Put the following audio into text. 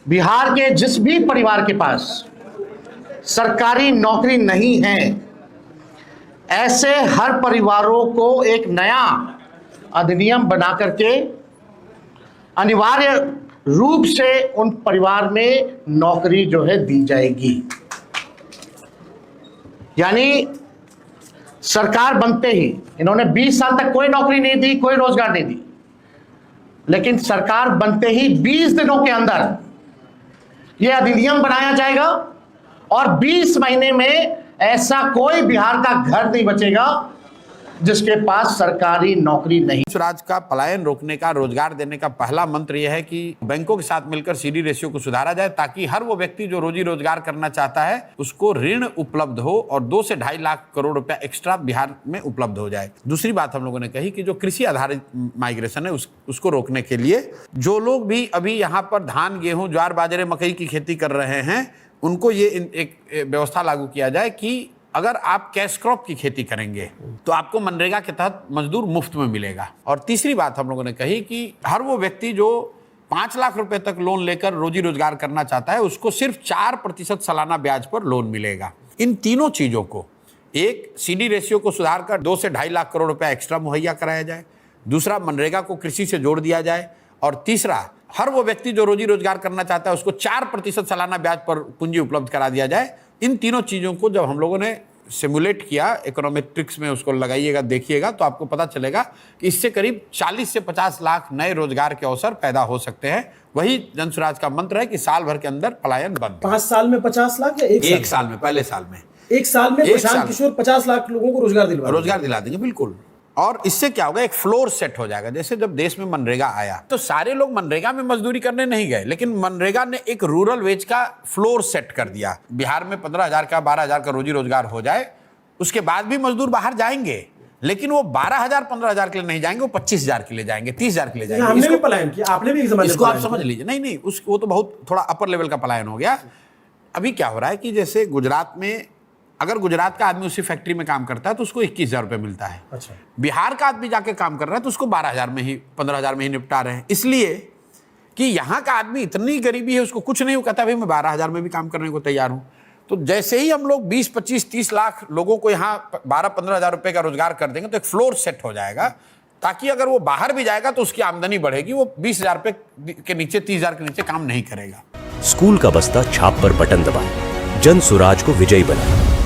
बिहार के जिस भी परिवार के पास सरकारी नौकरी नहीं है, ऐसे हर परिवारों को एक नया अधिनियम बना करके अनिवार्य रूप से उन परिवार में नौकरी जो है दी जाएगी। यानी सरकार बनते ही इन्होंने 20 साल तक कोई नौकरी नहीं दी, कोई रोजगार नहीं दी, लेकिन सरकार बनते ही 20 दिनों के अंदर यह अधिनियम बनाया जाएगा और 20 महीने में ऐसा कोई बिहार का घर नहीं बचेगा जिसके पास सरकारी नौकरी नहीं। स्वराज का पलायन रोकने का, रोजगार देने का पहला मंत्र यह है कि बैंकों के साथ मिलकर सीडी रेशियो को सुधारा जाए ताकि हर वो व्यक्ति जो रोजी रोजगार करना चाहता है उसको ऋण उपलब्ध हो और 2 से 2.5 लाख करोड़ रुपया एक्स्ट्रा बिहार में उपलब्ध हो जाए। दूसरी बात हम लोगों ने कही कि जो कृषि आधारित माइग्रेशन है उसको रोकने के लिए जो लोग भी अभी यहाँ पर धान, गेहूं, ज्वार, बाजरे, मकई की खेती कर रहे हैं उनको ये एक व्यवस्था लागू किया जाए कि अगर आप कैश क्रॉप की खेती करेंगे तो आपको मनरेगा के तहत मजदूर मुफ्त में मिलेगा। और तीसरी बात हम लोगों ने कही कि हर वो व्यक्ति जो 5 लाख रुपए तक लोन लेकर रोजी रोजगार करना चाहता है उसको सिर्फ 4% सालाना ब्याज पर लोन मिलेगा। इन तीनों चीजों को, एक सीडी रेशियो को सुधार कर 2 से 2.5 लाख करोड़ रुपया एक्स्ट्रा मुहैया कराया जाए, दूसरा मनरेगा को कृषि से जोड़ दिया जाए, और तीसरा हर वो व्यक्ति जो रोजी रोजगार करना चाहता है उसको 4% सालाना ब्याज पर पूंजी उपलब्ध करा दिया जाए। इन तीनों चीज़ों को जब हम लोगों ने सिमुलेट किया, इकोनॉमेट्रिक्स में उसको लगाइएगा, देखिएगा तो आपको पता चलेगा कि इससे करीब 40 से 50 लाख नए रोजगार के अवसर पैदा हो सकते हैं। वही जनस्वराज का मंत्र है कि साल भर के अंदर पलायन बंद। 5 साल में 50 लाख या एक साल में? पहले साल में, एक साल में प्रशांत किशोर 50 लाख लोगों को रोजगार दिला देंगे। बिल्कुल। और इससे क्या होगा, एक फ्लोर सेट हो जाएगा। जैसे जब देश में मनरेगा आया तो सारे लोग मनरेगा में मजदूरी करने नहीं गए, लेकिन मनरेगा ने एक रूरल वेज का फ्लोर सेट कर दिया। बिहार में 15,000 का, 12,000 का रोजी रोजगार हो जाए, उसके बाद भी मजदूर बाहर जाएंगे, लेकिन वो 12,000, 15,000 के लिए नहीं जाएंगे, वो 25,000 के लिए जाएंगे, 30,000 के लिए जाएंगे। हमने भी पलायन किया, आपने भी इसको आप समझ लीजिए। नहीं, वो तो बहुत थोड़ा अपर लेवल का पलायन हो गया। अभी क्या हो रहा है कि जैसे गुजरात में, अगर गुजरात का आदमी उसी फैक्ट्री में काम करता है तो उसको 21,000 रुपये मिलता है। अच्छा। बिहार का आदमी जाके काम कर रहा है तो उसको 12,000 में ही, 15,000 में ही निपटा रहे हैं, इसलिए कि यहाँ का आदमी इतनी गरीबी है उसको कुछ नहीं, वो कहता है भाई मैं 12,000 में भी काम करने को तैयार हूँ। तो जैसे ही हम लोग 20, 25, 30 लाख लोगों को यहाँ 12-15,000 रुपये का रोजगार कर देंगे तो एक फ्लोर सेट हो जाएगा, ताकि अगर वो बाहर भी जाएगा तो उसकी आमदनी बढ़ेगी, वो 20,000 रुपये के नीचे, 30,000 के नीचे काम नहीं करेगा। स्कूल का बस्ता छाप पर बटन दबाएं, जन स्वराज को विजयी बनाएं।